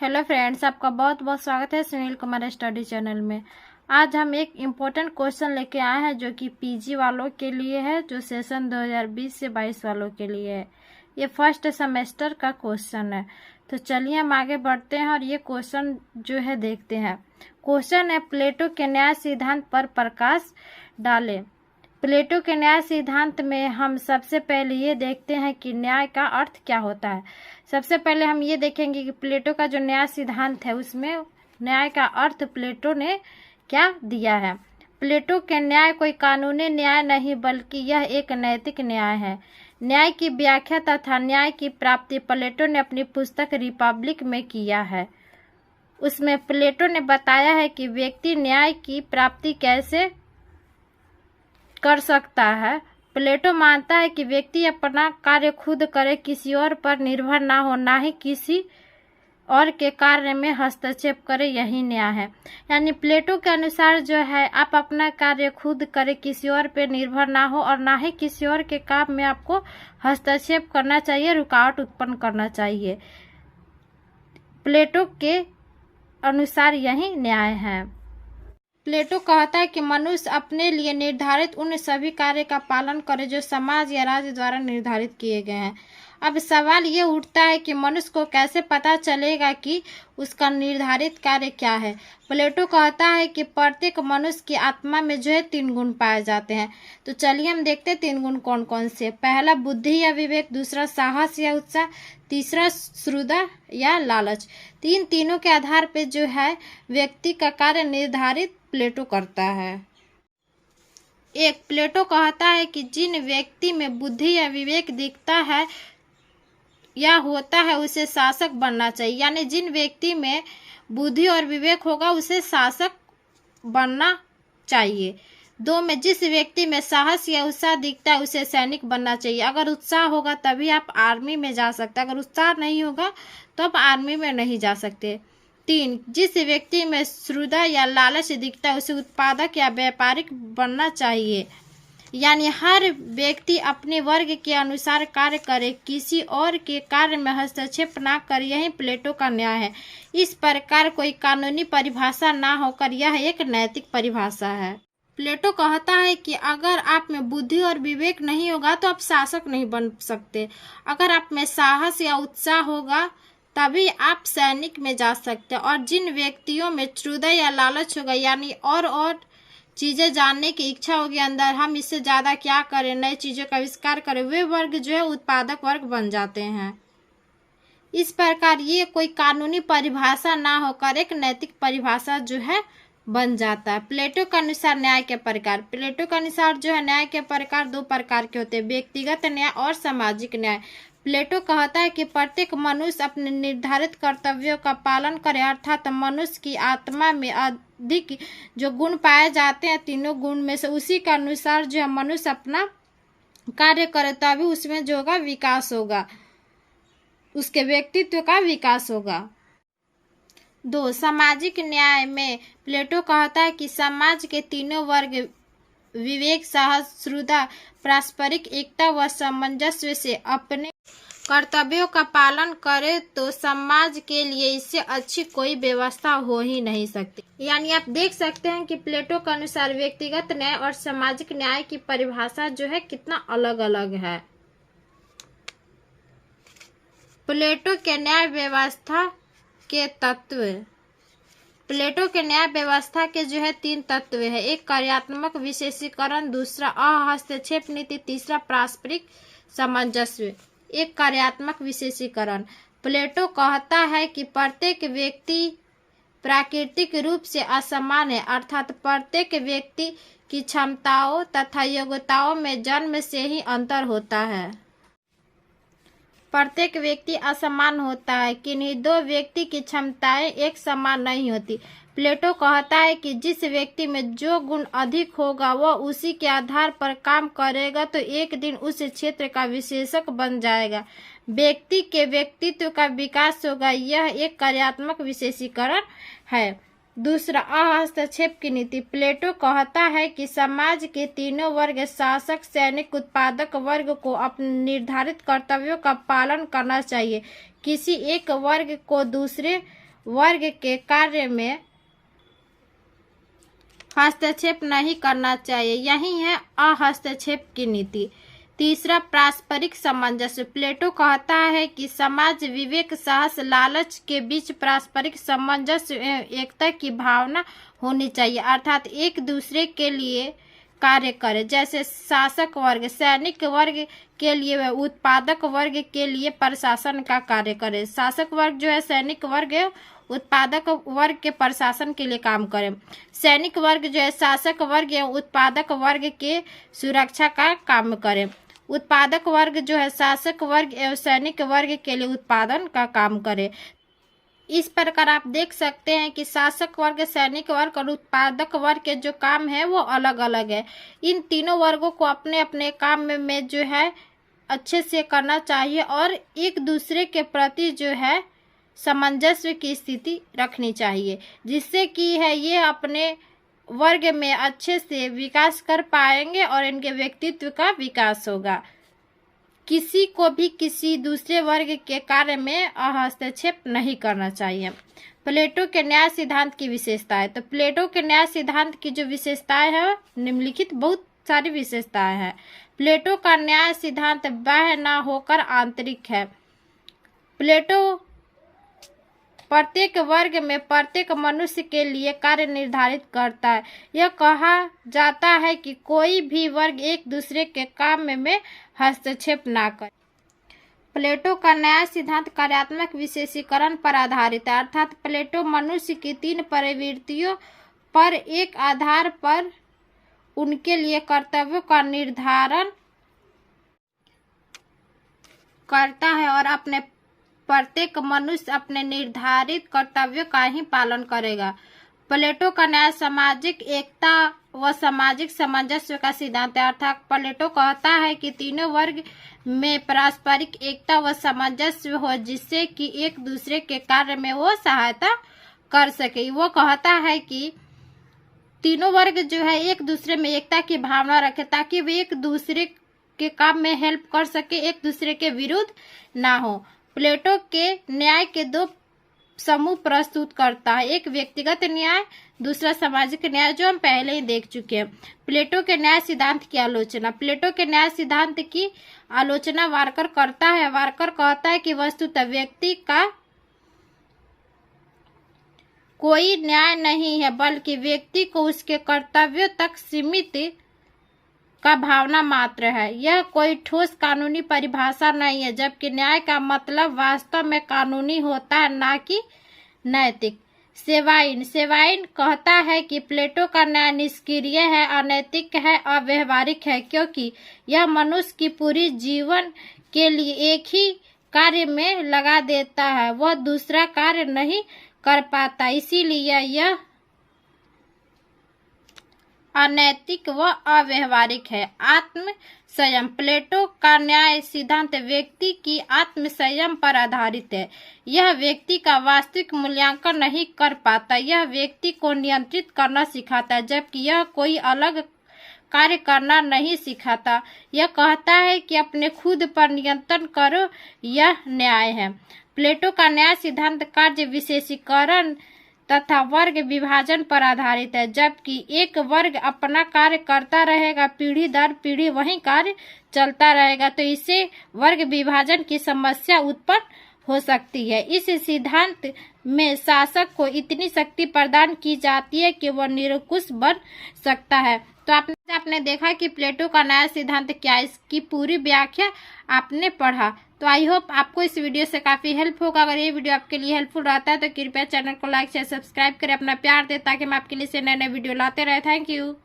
Hello friends, आपका बहुत बहुत स्वागत है सुनील कुमार स्टडी चैनल में। आज हम एक इम्पोर्टेंट क्वेश्चन लेके आए हैं जो कि पीजी वालों के लिए है, जो सेशन 2020 से 22 वालों के लिए है। ये फर्स्ट सेमेस्टर का क्वेश्चन है। तो चलिए हम आगे बढ़ते हैं और ये क्वेश्चन जो है देखते हैं। क्वेश्चन है, प्लेटो के न्याय सिद्धांत पर प्रकाश डालें। प्लेटो के न्याय सिद्धांत में हम सबसे पहले ये देखते हैं कि न्याय का अर्थ क्या होता है। सबसे पहले हम ये देखेंगे कि प्लेटो का जो न्याय सिद्धांत है उसमें न्याय का अर्थ प्लेटो ने क्या दिया है। प्लेटो के न्याय कोई कानूनी न्याय नहीं बल्कि यह एक नैतिक न्याय है। न्याय की व्याख्या तथा न्याय की प्राप्ति प्लेटो ने अपनी पुस्तक रिपब्लिक में किया है। उसमें प्लेटो ने बताया है कि व्यक्ति न्याय की प्राप्ति कैसे कर सकता है। प्लेटो मानता है कि व्यक्ति अपना कार्य खुद करे, किसी और पर निर्भर ना हो, ना ही किसी और के कार्य में हस्तक्षेप करे, यही न्याय है। यानी प्लेटो के अनुसार जो है, आप अपना कार्य खुद करे, किसी और पे निर्भर ना हो और ना ही किसी और के काम में आपको हस्तक्षेप करना चाहिए, रुकावट उत्पन्न करना चाहिए। प्लेटो के अनुसार यही न्याय है। प्लेटो कहता है कि मनुष्य अपने लिए निर्धारित उन सभी कार्य का पालन करे जो समाज या राज्य द्वारा निर्धारित किए गए हैं। अब सवाल ये उठता है कि मनुष्य को कैसे पता चलेगा कि उसका निर्धारित कार्य क्या है। प्लेटो कहता है कि प्रत्येक मनुष्य की आत्मा में जो है 3 गुण पाए जाते हैं। तो चलिए हम देखते हैं 3 गुण कौन कौन से। पहला बुद्धि या विवेक, दूसरा साहस या उत्साह, तीसरा श्रद्धा या लालच। तीनों के आधार पर जो है व्यक्ति का कार्य निर्धारित प्लेटो करता है। एक, प्लेटो कहता है कि जिन व्यक्ति में बुद्धि या विवेक दिखता है या होता है उसे शासक बनना चाहिए। यानी जिन व्यक्ति में बुद्धि और विवेक होगा उसे शासक बनना चाहिए। 2 में, जिस व्यक्ति में साहस या उत्साह दिखता है उसे सैनिक बनना चाहिए। अगर उत्साह होगा तभी आप आर्मी में जा सकते, अगर उत्साह नहीं होगा तो आप आर्मी में नहीं जा सकते। 3, जिस व्यक्ति में श्रद्धा या लालच दिखता है उसे उत्पादक या व्यापारिक बनना चाहिए। यानी हर व्यक्ति अपने वर्ग के अनुसार कार्य करे, किसी और के कार्य में हस्तक्षेप ना करे, यही प्लेटो का न्याय है। इस प्रकार कोई कानूनी परिभाषा ना होकर यह एक नैतिक परिभाषा है। प्लेटो कहता है कि अगर आप में बुद्धि और विवेक नहीं होगा तो आप शासक नहीं बन सकते। अगर आप में साहस या उत्साह होगा तभी आप सैनिक में जा सकते हैं। और जिन व्यक्तियों में श्रद्धा या लालच होगा, यानी और चीजें जानने की इच्छा होगी अंदर, हम इससे ज्यादा क्या करें, नई चीजों का आविष्कार करें, वे वर्ग जो है उत्पादक वर्ग बन जाते हैं। इस प्रकार ये कोई कानूनी परिभाषा ना होकर एक नैतिक परिभाषा जो है बन जाता है। प्लेटो के अनुसार न्याय के प्रकार। प्लेटो के अनुसार जो है न्याय के प्रकार 2 प्रकार के होते हैं, व्यक्तिगत न्याय और सामाजिक न्याय। प्लेटो कहता है कि प्रत्येक मनुष्य अपने निर्धारित कर्तव्यों का पालन करे, अर्थात मनुष्य की आत्मा में अधिक जो गुण पाए जाते हैं 3 गुण में से, उसी के अनुसार जो है मनुष्य अपना कार्य करे, तभी उसमें जो होगा विकास होगा, उसके व्यक्तित्व का विकास होगा। 2, सामाजिक न्याय में प्लेटो कहता है कि समाज के 3 वर्ग विवेक, साहस, श्रद्धा, पारस्परिक एकता व सामंजस्य से अपने कर्तव्यों का पालन करे तो समाज के लिए इससे अच्छी कोई व्यवस्था हो ही नहीं सकती। यानी आप देख सकते हैं कि प्लेटो के अनुसार व्यक्तिगत न्याय और सामाजिक न्याय की परिभाषा जो है कितना अलग अलग है। प्लेटो के न्याय व्यवस्था के तत्व। प्लेटो के न्याय व्यवस्था के जो है 3 तत्व है। एक, कार्यात्मक विशेषीकरण, दूसरा अहस्तक्षेप नीति, तीसरा पारस्परिक सामंजस्य। एक, कार्यात्मक विशेषीकरण। प्लेटो कहता है कि प्रत्येक व्यक्ति प्राकृतिक रूप से असमान है, अर्थात प्रत्येक व्यक्ति की क्षमताओं तथा योग्यताओं में जन्म से ही अंतर होता है। प्रत्येक व्यक्ति असमान होता है, किन्हीं 2 व्यक्ति की क्षमताएं एक समान नहीं होती। प्लेटो कहता है कि जिस व्यक्ति में जो गुण अधिक होगा वह उसी के आधार पर काम करेगा तो एक दिन उस क्षेत्र का विशेषज्ञ बन जाएगा, व्यक्ति के व्यक्तित्व का विकास होगा। यह एक कार्यात्मक विशेषीकरण है। दूसरा, अहस्तक्षेप की नीति। प्लेटो कहता है कि समाज के 3 वर्ग, शासक, सैनिक, उत्पादक वर्ग को अपने निर्धारित कर्तव्यों का पालन करना चाहिए। किसी एक वर्ग को दूसरे वर्ग के कार्य में हस्तक्षेप नहीं करना चाहिए। यही है अहस्तक्षेप की नीति। तीसरा, पारस्परिक सामंजस्य। प्लेटो कहता है कि समाज विवेक, साहस, लालच के बीच पारस्परिक सामंजस्य एवं एकता की भावना होनी चाहिए, अर्थात एक दूसरे के लिए कार्य करे। जैसे शासक वर्ग सैनिक वर्ग के लिए व उत्पादक वर्ग के लिए प्रशासन का कार्य करे। शासक वर्ग जो है सैनिक वर्ग है, उत्पादक वर्ग के प्रशासन के लिए काम करे। सैनिक वर्ग जो है शासक वर्ग एवं उत्पादक वर्ग के सुरक्षा का काम करे। उत्पादक वर्ग जो है शासक वर्ग एवं सैनिक वर्ग के लिए उत्पादन का काम करे। इस प्रकार आप देख सकते हैं कि शासक वर्ग, सैनिक वर्ग और उत्पादक वर्ग के जो काम है वो अलग अलग है। इन तीनों वर्गों को अपने अपने काम में जो है अच्छे से करना चाहिए और एक दूसरे के प्रति जो है सामंजस्य की स्थिति रखनी चाहिए, जिससे कि है ये अपने वर्ग में अच्छे से विकास कर पाएंगे और इनके व्यक्तित्व का विकास होगा। किसी को भी किसी दूसरे वर्ग के कार्य में हस्तक्षेप नहीं करना चाहिए। प्लेटो के न्याय सिद्धांत की विशेषताएं। तो प्लेटो के न्याय सिद्धांत की जो विशेषताएं है निम्नलिखित बहुत सारी विशेषताएं हैं। प्लेटो का न्याय सिद्धांत बाह्य न होकर आंतरिक है। प्लेटो प्रत्येक वर्ग में प्रत्येक मनुष्य के लिए कार्य निर्धारित करता है। यह कहा जाता है कि कोई भी वर्ग एक दूसरे के काम में हस्तक्षेप ना करे। प्लेटो का न्याय सिद्धांत कार्यात्मक विशेषीकरण पर आधारित है, अर्थात प्लेटो मनुष्य की 3 प्रवृत्तियों पर एक आधार पर उनके लिए कर्तव्यों का निर्धारण करता है और अपने प्रत्येक मनुष्य अपने निर्धारित कर्तव्यों का ही पालन करेगा। प्लेटो का न्याय सामाजिक एकता व सामाजिक सामंजस्य का सिद्धांत है, अर्थात प्लेटो कहता है कि तीनों वर्ग में पारस्परिक एकता व सामंजस्य हो, जिससे कि एक दूसरे के कार्य में वो सहायता कर सके। वो कहता है कि तीनों वर्ग जो है एक दूसरे में एकता की भावना रखे ताकि वे एक दूसरे के काम में हेल्प कर सके, एक दूसरे के विरुद्ध ना हो। प्लेटो के न्याय के 2 समूह प्रस्तुत करता है, एक व्यक्तिगत न्याय, दूसरा सामाजिक न्याय, जो हम पहले ही देख चुके हैं। प्लेटो के न्याय सिद्धांत की आलोचना। प्लेटो के न्याय सिद्धांत की आलोचना वार्कर करता है। वार्कर कहता है कि वस्तुतः व्यक्ति का कोई न्याय नहीं है, बल्कि व्यक्ति को उसके कर्तव्यों तक सीमित का भावना मात्र है। यह कोई ठोस कानूनी परिभाषा नहीं है, जबकि न्याय का मतलब वास्तव में कानूनी होता है, ना कि नैतिक। सेवाइन कहता है कि प्लेटो का न्याय निष्क्रिय है, अनैतिक है, अव्यवहारिक है, क्योंकि यह मनुष्य की पूरी जीवन के लिए एक ही कार्य में लगा देता है, वह दूसरा कार्य नहीं कर पाता, इसीलिए यह अनैतिक व अव्यवहारिक है। आत्म संयम। प्लेटो का न्याय सिद्धांत व्यक्ति की आत्म संयम पर आधारित है। यह व्यक्ति का वास्तविक मूल्यांकन नहीं कर पाता, यह व्यक्ति को नियंत्रित करना सिखाता है, जबकि यह कोई अलग कार्य करना नहीं सिखाता। यह कहता है कि अपने खुद पर नियंत्रण करो, यह न्याय है। प्लेटो का न्याय सिद्धांत कार्य विशेषीकरण तथा वर्ग विभाजन पर आधारित है। जबकि एक वर्ग अपना कार्य करता रहेगा, पीढ़ी दर पीढ़ी वही कार्य चलता रहेगा, तो इससे वर्ग विभाजन की समस्या उत्पन्न हो सकती है। इस सिद्धांत में शासक को इतनी शक्ति प्रदान की जाती है कि वह निरंकुश बन सकता है। तो आपने देखा कि प्लेटो का न्याय सिद्धांत क्या है, इसकी पूरी व्याख्या आपने पढ़ा। तो आई होप आपको इस वीडियो से काफ़ी हेल्प होगा। अगर ये वीडियो आपके लिए हेल्पफुल रहता है तो कृपया चैनल को लाइक शेयर सब्सक्राइब करें, अपना प्यार दें, ताकि हम आपके लिए से नए नए वीडियो लाते रहे। Thank you.